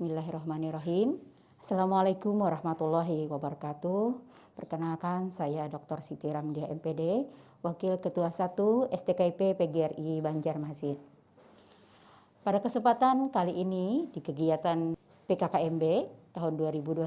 Bismillahirrahmanirrahim. Assalamualaikum warahmatullahi wabarakatuh. Perkenalkan, saya Dr. Siti Ramdia MPD, Wakil Ketua 1 STKIP PGRI Banjarmasin. Pada kesempatan kali ini di kegiatan PKKMB tahun 2021,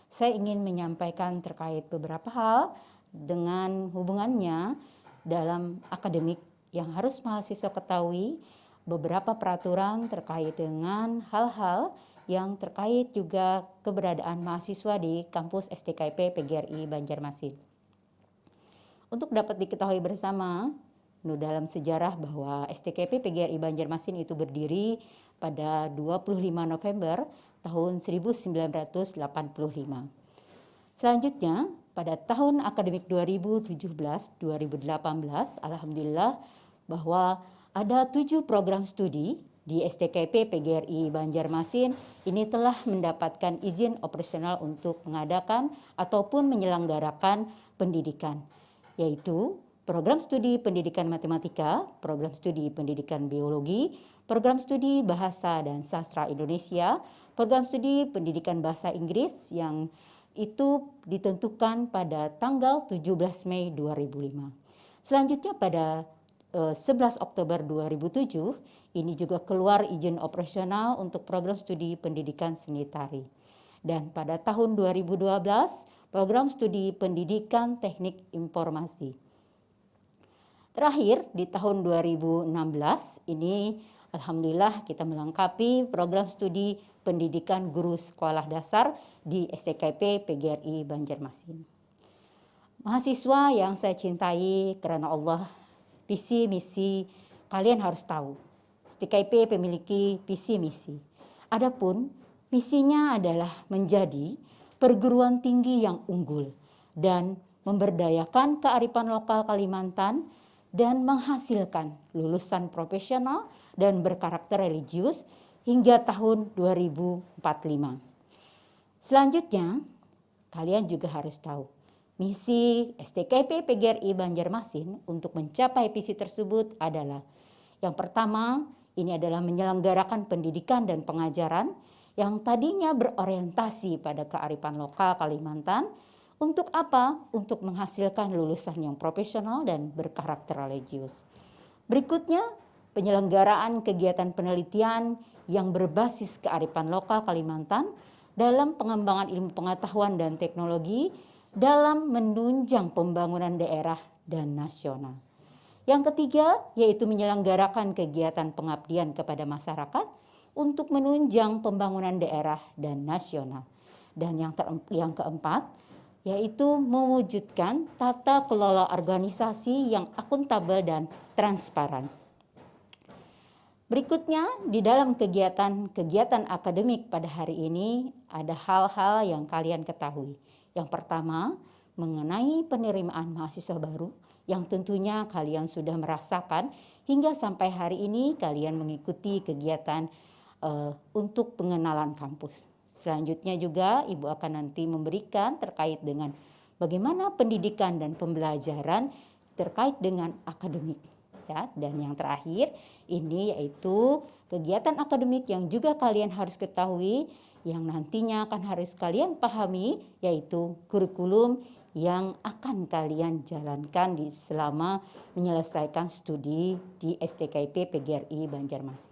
saya ingin menyampaikan terkait beberapa hal dengan hubungannya dalam akademik yang harus mahasiswa ketahui, beberapa peraturan terkait dengan hal-hal yang terkait juga keberadaan mahasiswa di kampus STKIP PGRI Banjarmasin. Untuk dapat diketahui bersama, dalam sejarah bahwa STKIP PGRI Banjarmasin itu berdiri pada 25 November tahun 1985. Selanjutnya, pada tahun akademik 2017-2018, alhamdulillah bahwa ada 7 program studi di STKIP PGRI Banjarmasin ini telah mendapatkan izin operasional untuk mengadakan ataupun menyelenggarakan pendidikan, yaitu program studi pendidikan matematika, program studi pendidikan biologi, program studi bahasa dan sastra Indonesia, program studi pendidikan bahasa Inggris yang itu ditentukan pada tanggal 17 Mei 2005. Selanjutnya pada 11 Oktober 2007, ini juga keluar izin operasional untuk program studi pendidikan seni tari. Dan pada tahun 2012, program studi pendidikan teknik informasi. Terakhir di tahun 2016, ini alhamdulillah kita melengkapi program studi pendidikan guru sekolah dasar di STKIP PGRI Banjarmasin. Mahasiswa yang saya cintai karena Allah, visi misi kalian harus tahu. STKIP memiliki visi misi. Adapun misinya adalah menjadi perguruan tinggi yang unggul dan memberdayakan kearifan lokal Kalimantan dan menghasilkan lulusan profesional dan berkarakter religius hingga tahun 2045. Selanjutnya, kalian juga harus tahu misi STKIP PGRI Banjarmasin untuk mencapai visi tersebut adalah yang pertama, ini adalah menyelenggarakan pendidikan dan pengajaran yang tadinya berorientasi pada kearifan lokal Kalimantan. Untuk apa? Untuk menghasilkan lulusan yang profesional dan berkarakter religius. Berikutnya, penyelenggaraan kegiatan penelitian yang berbasis kearifan lokal Kalimantan dalam pengembangan ilmu pengetahuan dan teknologi dalam menunjang pembangunan daerah dan nasional. Yang ketiga, yaitu menyelenggarakan kegiatan pengabdian kepada masyarakat untuk menunjang pembangunan daerah dan nasional. Dan yang keempat, yaitu mewujudkan tata kelola organisasi yang akuntabel dan transparan. Berikutnya, di dalam kegiatan akademik pada hari ini ada hal-hal yang kalian ketahui. Yang pertama, mengenai penerimaan mahasiswa baru yang tentunya kalian sudah merasakan hingga sampai hari ini kalian mengikuti kegiatan untuk pengenalan kampus. Selanjutnya juga Ibu akan nanti memberikan terkait dengan bagaimana pendidikan dan pembelajaran terkait dengan akademik. Ya, dan yang terakhir ini yaitu kegiatan akademik yang juga kalian harus ketahui yang nantinya akan harus kalian pahami, yaitu kurikulum yang akan kalian jalankan selama menyelesaikan studi di STKIP PGRI Banjarmasin.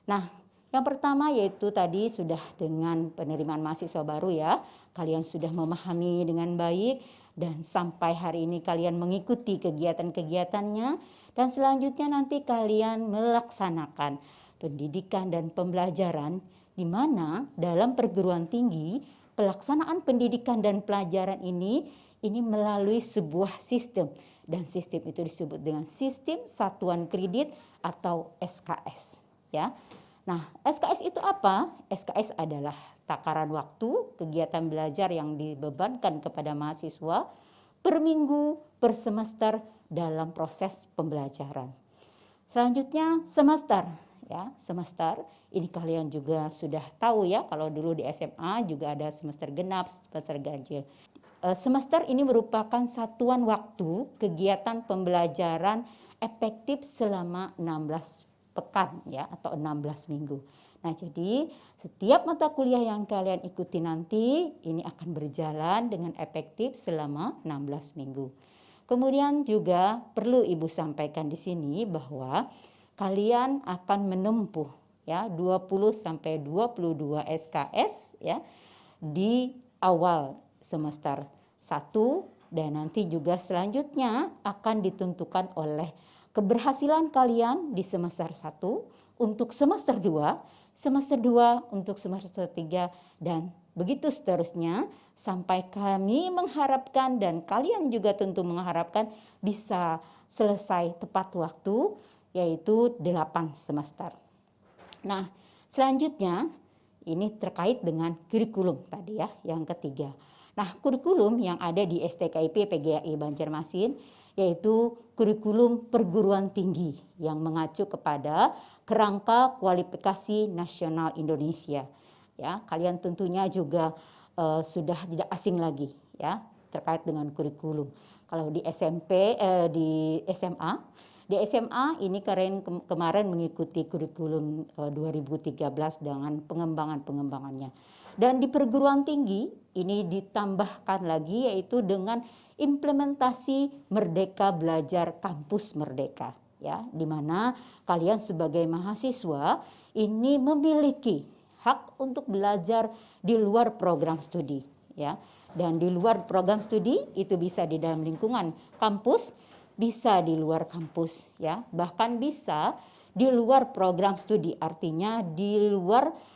Nah, yang pertama yaitu tadi sudah dengan penerimaan mahasiswa baru ya, kalian sudah memahami dengan baik dan sampai hari ini kalian mengikuti kegiatan-kegiatannya dan selanjutnya nanti kalian melaksanakan pendidikan dan pembelajaran di mana dalam perguruan tinggi pelaksanaan pendidikan dan pelajaran ini melalui sebuah sistem dan sistem itu disebut dengan sistem satuan kredit atau SKS ya. Nah, SKS itu apa? SKS adalah takaran waktu kegiatan belajar yang dibebankan kepada mahasiswa per minggu, per semester dalam proses pembelajaran. Selanjutnya semester ya, semester ini kalian juga sudah tahu ya, kalau dulu di SMA juga ada semester genap, semester ganjil. Semester ini merupakan satuan waktu kegiatan pembelajaran efektif selama 16 pekan ya atau 16 minggu. Nah, jadi setiap mata kuliah yang kalian ikuti nanti ini akan berjalan dengan efektif selama 16 minggu. Kemudian juga perlu Ibu sampaikan di sini bahwa kalian akan menempuh ya 20 sampai 22 SKS ya di awal semester 1 dan nanti juga selanjutnya akan ditentukan oleh keberhasilan kalian di semester 1 untuk semester 2, semester 2 untuk semester 3 dan begitu seterusnya sampai kami mengharapkan dan kalian juga tentu mengharapkan bisa selesai tepat waktu yaitu 8 semester. Nah, selanjutnya ini terkait dengan kurikulum tadi ya, yang ketiga. Nah, kurikulum yang ada di STKIP PGRI Banjarmasin yaitu kurikulum perguruan tinggi yang mengacu kepada kerangka kualifikasi nasional Indonesia. Ya, kalian tentunya juga sudah tidak asing lagi ya terkait dengan kurikulum. Kalau di SMP, di SMA ini kemarin mengikuti kurikulum 2013 dengan pengembangannya. Dan di perguruan tinggi ini ditambahkan lagi yaitu dengan implementasi Merdeka Belajar Kampus Merdeka ya, di mana kalian sebagai mahasiswa ini memiliki hak untuk belajar di luar program studi ya. Dan di luar program studi itu bisa di dalam lingkungan kampus, bisa di luar kampus ya, bahkan bisa di luar program studi, artinya di luar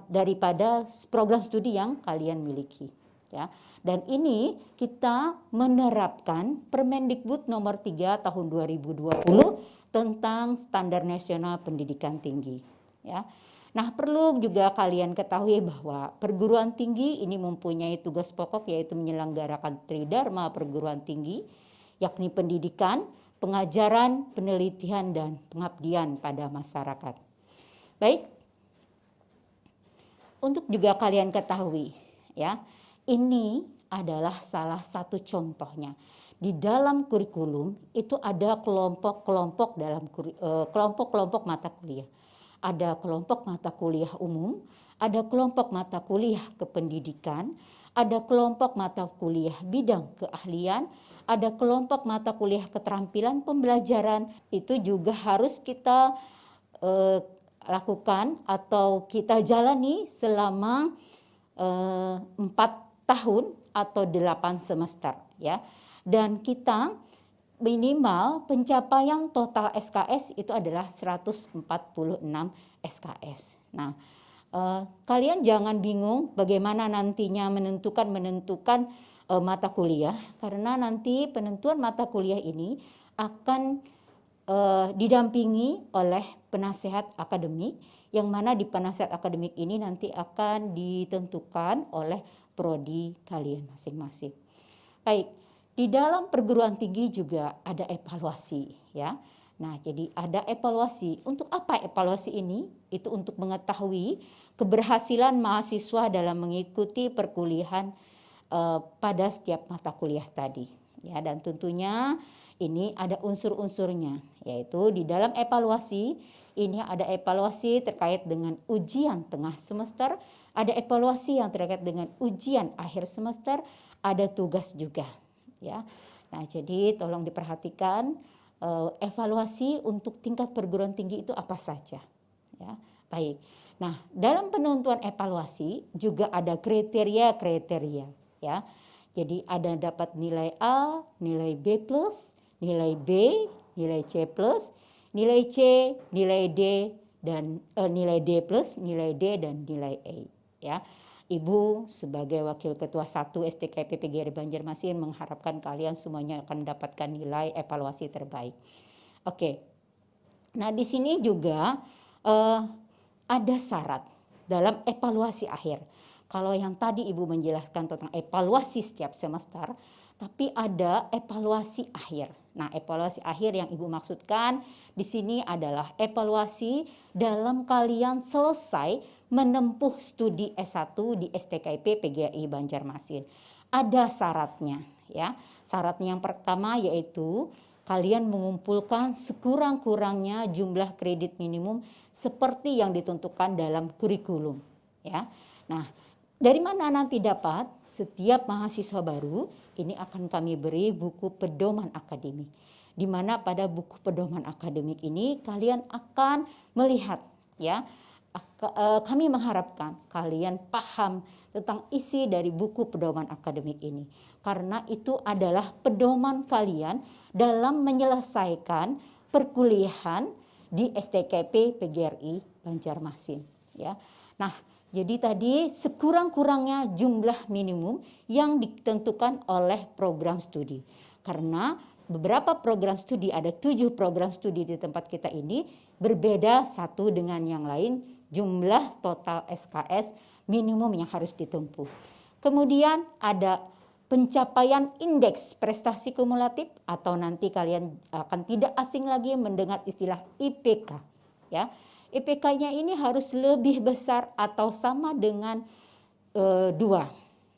daripada program studi yang kalian miliki ya. Dan ini kita menerapkan Permendikbud nomor 3 tahun 2020 tentang Standar Nasional Pendidikan Tinggi ya. Nah, perlu juga kalian ketahui bahwa perguruan tinggi ini mempunyai tugas pokok yaitu menyelenggarakan tridharma perguruan tinggi yakni pendidikan, pengajaran, penelitian dan pengabdian pada masyarakat. Baik. Untuk juga kalian ketahui ya, ini adalah salah satu contohnya. Di dalam kurikulum itu ada kelompok-kelompok dalam kelompok-kelompok mata kuliah. Ada kelompok mata kuliah umum, ada kelompok mata kuliah kependidikan, ada kelompok mata kuliah bidang keahlian, ada kelompok mata kuliah keterampilan pembelajaran. Itu juga harus kita lakukan atau kita jalani selama 4 tahun atau 8 semester ya. Dan kita minimal pencapaian total SKS itu adalah 146 SKS. Nah, kalian jangan bingung bagaimana nantinya menentukan mata kuliah, karena nanti penentuan mata kuliah ini akan didampingi oleh penasehat akademik, yang mana di penasehat akademik ini nanti akan ditentukan oleh prodi kalian masing-masing. Baik, di dalam perguruan tinggi juga ada evaluasi ya. Nah, jadi ada evaluasi. Untuk apa evaluasi ini? Itu untuk mengetahui keberhasilan mahasiswa dalam mengikuti perkuliahan pada setiap mata kuliah tadi ya. Dan tentunya ini ada unsur-unsurnya, yaitu di dalam evaluasi ini ada evaluasi terkait dengan ujian tengah semester, ada evaluasi yang terkait dengan ujian akhir semester, ada tugas juga ya. Nah, jadi tolong diperhatikan evaluasi untuk tingkat perguruan tinggi itu apa saja ya. Baik. Nah, dalam penentuan evaluasi juga ada kriteria-kriteria ya. Jadi ada dapat nilai A, nilai B+, nilai B, nilai C+, nilai C, nilai D dan nilai D+, nilai D dan nilai E ya. Ibu sebagai Wakil Ketua 1 STKIP PGRI Banjarmasin mengharapkan kalian semuanya akan mendapatkan nilai evaluasi terbaik. Oke. Nah, di sini juga ada syarat dalam evaluasi akhir. Kalau yang tadi Ibu menjelaskan tentang evaluasi setiap semester, tapi ada evaluasi akhir. Nah, evaluasi akhir yang Ibu maksudkan di sini adalah evaluasi dalam kalian selesai menempuh studi S1 di STKIP PGRI Banjarmasin. Ada syaratnya ya. Syaratnya yang pertama yaitu kalian mengumpulkan sekurang-kurangnya jumlah kredit minimum seperti yang ditentukan dalam kurikulum, ya. Nah, dari mana nanti dapat? Setiap mahasiswa baru ini akan kami beri buku pedoman akademik, di mana pada buku pedoman akademik ini kalian akan melihat, ya, kami mengharapkan kalian paham tentang isi dari buku pedoman akademik ini, karena itu adalah pedoman kalian dalam menyelesaikan perkuliahan di STKP PGRI Banjarmasin, ya. Nah, jadi tadi sekurang-kurangnya jumlah minimum yang ditentukan oleh program studi, karena beberapa program studi, ada 7 program studi di tempat kita ini, berbeda satu dengan yang lain jumlah total SKS minimum yang harus ditempuh. Kemudian ada pencapaian indeks prestasi kumulatif, atau nanti kalian akan tidak asing lagi mendengar istilah IPK, ya. IPK-nya ini harus lebih besar atau sama dengan 2,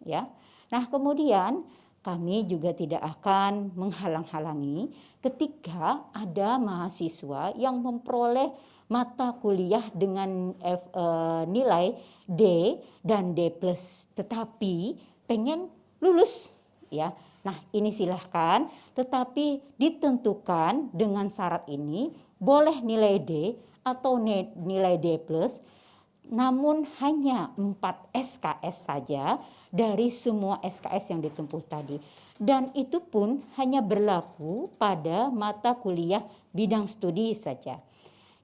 ya. Nah, kemudian kami juga tidak akan menghalang-halangi ketika ada mahasiswa yang memperoleh mata kuliah dengan nilai D dan D+, tetapi pengen lulus, ya. Nah, ini silahkan, tetapi ditentukan dengan syarat ini, boleh nilai D atau nilai D+, namun hanya 4 SKS saja dari semua SKS yang ditempuh tadi. Dan itu pun hanya berlaku pada mata kuliah bidang studi saja.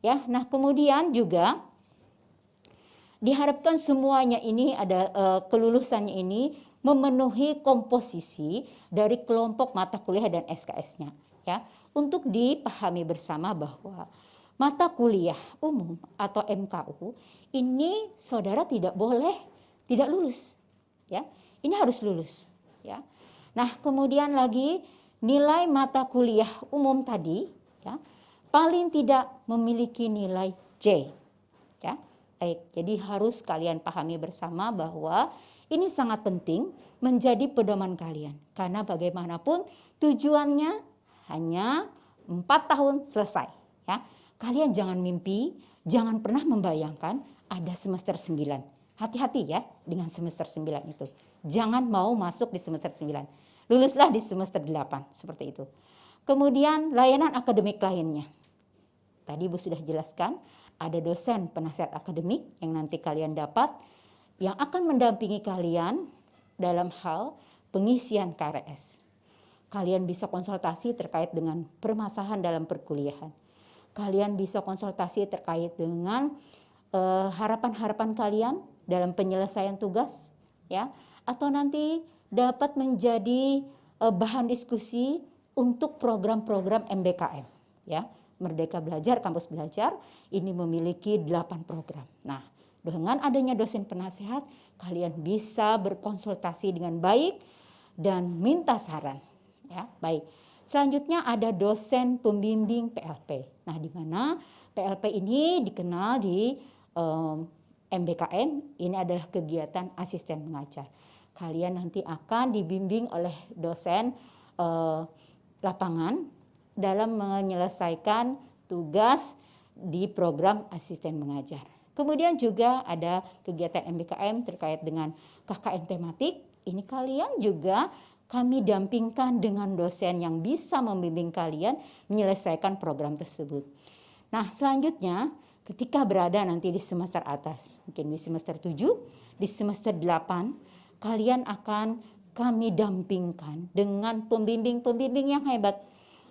Ya, nah kemudian juga diharapkan semuanya ini ada kelulusannya ini memenuhi komposisi dari kelompok mata kuliah dan SKS-nya, ya. Untuk dipahami bersama bahwa mata kuliah umum atau MKU ini saudara tidak boleh tidak lulus, ya. Ini harus lulus, ya. Nah, kemudian lagi nilai mata kuliah umum tadi, ya, paling tidak memiliki nilai C, ya. Baik, jadi harus kalian pahami bersama bahwa ini sangat penting menjadi pedoman kalian, karena bagaimanapun tujuannya hanya 4 tahun selesai, ya. Kalian jangan mimpi, jangan pernah membayangkan ada semester 9. Hati-hati ya dengan semester 9 itu. Jangan mau masuk di semester 9. Luluslah di semester 8, seperti itu. Kemudian layanan akademik lainnya. Tadi Ibu sudah jelaskan, ada dosen penasihat akademik yang nanti kalian dapat, yang akan mendampingi kalian dalam hal pengisian KRS. Kalian bisa konsultasi terkait dengan permasalahan dalam perkuliahan. Kalian bisa konsultasi terkait dengan harapan-harapan kalian dalam penyelesaian tugas, ya, atau nanti dapat menjadi bahan diskusi untuk program-program MBKM, ya. Merdeka Belajar, Kampus Belajar ini memiliki 8 program. Nah, dengan adanya dosen penasehat, kalian bisa berkonsultasi dengan baik dan minta saran, ya. Baik. Selanjutnya ada dosen pembimbing PLP. Nah, di mana PLP ini dikenal di MBKM, ini adalah kegiatan asisten mengajar. Kalian nanti akan dibimbing oleh dosen lapangan dalam menyelesaikan tugas di program asisten mengajar. Kemudian juga ada kegiatan MBKM terkait dengan KKN tematik. Ini kalian juga kami dampingkan dengan dosen yang bisa membimbing kalian menyelesaikan program tersebut. Nah, selanjutnya ketika berada nanti di semester atas, mungkin di semester 7, di semester 8, kalian akan kami dampingkan dengan pembimbing-pembimbing yang hebat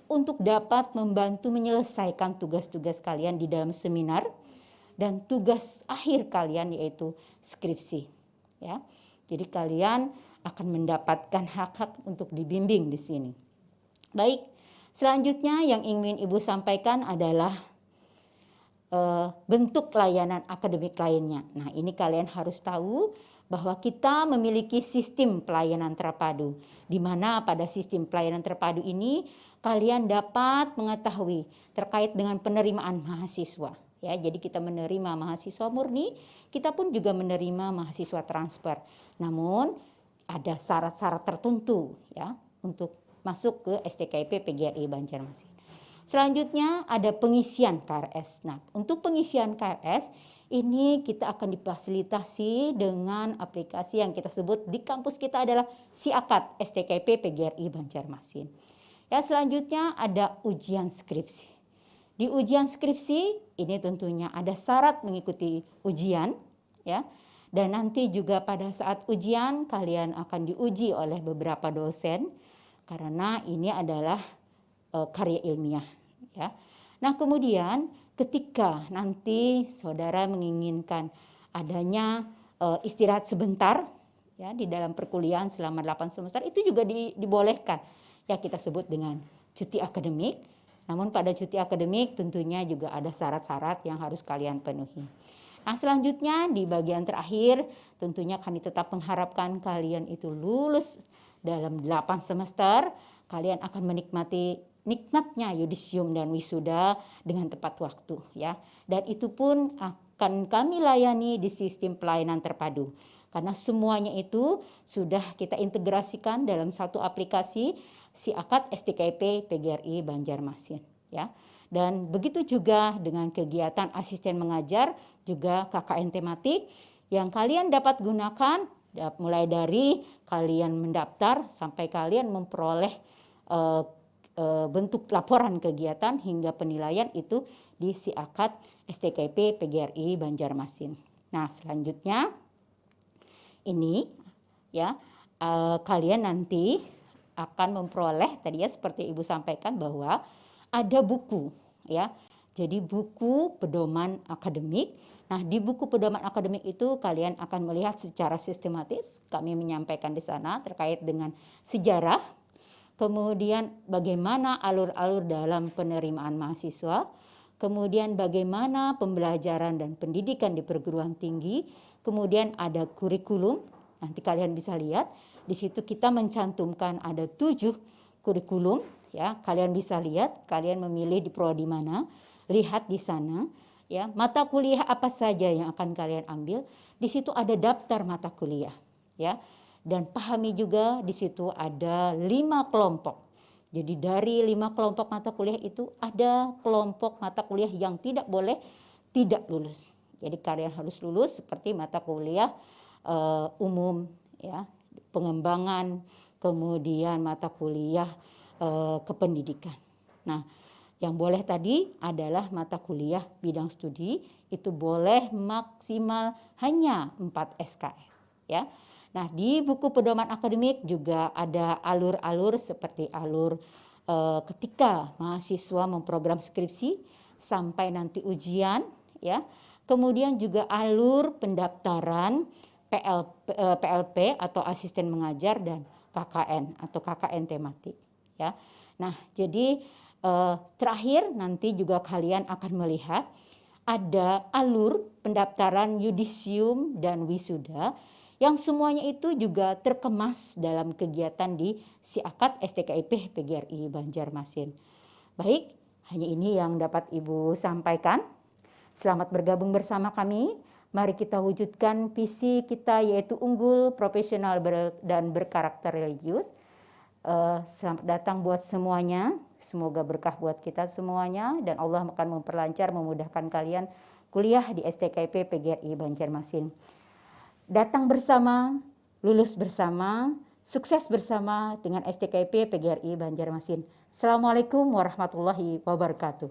untuk dapat membantu menyelesaikan tugas-tugas kalian di dalam seminar dan tugas akhir kalian yaitu skripsi, ya. Jadi kalian akan mendapatkan hak-hak untuk dibimbing di sini. Baik, selanjutnya yang ingin Ibu sampaikan adalah bentuk layanan akademik lainnya. Nah, ini kalian harus tahu bahwa kita memiliki sistem pelayanan terpadu, di mana pada sistem pelayanan terpadu ini kalian dapat mengetahui terkait dengan penerimaan mahasiswa. Ya, jadi kita menerima mahasiswa murni, kita pun juga menerima mahasiswa transfer. Namun ada syarat-syarat tertentu, ya, untuk masuk ke STKIP PGRI Banjarmasin. Selanjutnya ada pengisian KRS. Nah, untuk pengisian KRS ini kita akan difasilitasi dengan aplikasi yang kita sebut di kampus kita adalah SIAKAD STKIP PGRI Banjarmasin. Ya, selanjutnya ada ujian skripsi. Di ujian skripsi ini tentunya ada syarat mengikuti ujian, ya. Dan nanti juga pada saat ujian kalian akan diuji oleh beberapa dosen karena ini adalah karya ilmiah, ya. Nah, kemudian ketika nanti saudara menginginkan adanya istirahat sebentar, ya, di dalam perkuliahan selama 8 semester itu juga dibolehkan. Ya, kita sebut dengan cuti akademik. Namun pada cuti akademik tentunya juga ada syarat-syarat yang harus kalian penuhi. Nah, selanjutnya di bagian terakhir tentunya kami tetap mengharapkan kalian itu lulus dalam 8 semester. Kalian akan menikmati nikmatnya yudisium dan wisuda dengan tepat waktu, ya. Dan itu pun akan kami layani di sistem pelayanan terpadu. Karena semuanya itu sudah kita integrasikan dalam satu aplikasi SIAKAD STKIP PGRI Banjarmasin, ya. Dan begitu juga dengan kegiatan asisten mengajar, juga KKN tematik yang kalian dapat gunakan mulai dari kalian mendaftar sampai kalian memperoleh bentuk laporan kegiatan hingga penilaian itu di SIAKAD STKIP PGRI Banjarmasin. Nah, selanjutnya ini, ya, kalian nanti akan memperoleh tadi ya seperti Ibu sampaikan bahwa ada buku, ya. Jadi buku pedoman akademik. Nah, di buku pedoman akademik itu kalian akan melihat secara sistematis kami menyampaikan di sana terkait dengan sejarah, kemudian bagaimana alur-alur dalam penerimaan mahasiswa, kemudian bagaimana pembelajaran dan pendidikan di perguruan tinggi, kemudian ada kurikulum. Nanti kalian bisa lihat di situ kita mencantumkan ada 7 kurikulum. Ya, kalian bisa lihat, kalian memilih di prodi mana, lihat di sana, ya, mata kuliah apa saja yang akan kalian ambil. Di situ ada daftar mata kuliah, ya. Dan pahami juga di situ ada 5 kelompok. Jadi dari 5 kelompok mata kuliah itu ada kelompok mata kuliah yang tidak boleh tidak lulus. Jadi kalian harus lulus seperti mata kuliah umum, ya, pengembangan, kemudian mata kuliah kependidikan. Nah, yang boleh tadi adalah mata kuliah bidang studi itu boleh maksimal hanya 4 SKS, ya. Nah, di buku pedoman akademik juga ada alur-alur seperti alur ketika mahasiswa memprogram skripsi sampai nanti ujian, ya. Kemudian juga alur pendaftaran PLP atau asisten mengajar dan KKN atau KKN tematik, ya. Nah, jadi terakhir nanti juga kalian akan melihat ada alur pendaftaran yudisium dan wisuda yang semuanya itu juga terkemas dalam kegiatan di SIAKAD STKIP PGRI Banjarmasin. Baik, hanya ini yang dapat Ibu sampaikan. Selamat bergabung bersama kami. Mari kita wujudkan visi kita yaitu unggul, profesional dan berkarakter religius. Selamat datang buat semuanya. Semoga berkah buat kita semuanya dan Allah akan memperlancar, memudahkan kalian kuliah di STKIP PGRI Banjarmasin. Datang bersama, lulus bersama, sukses bersama dengan STKIP PGRI Banjarmasin. Assalamualaikum warahmatullahi wabarakatuh.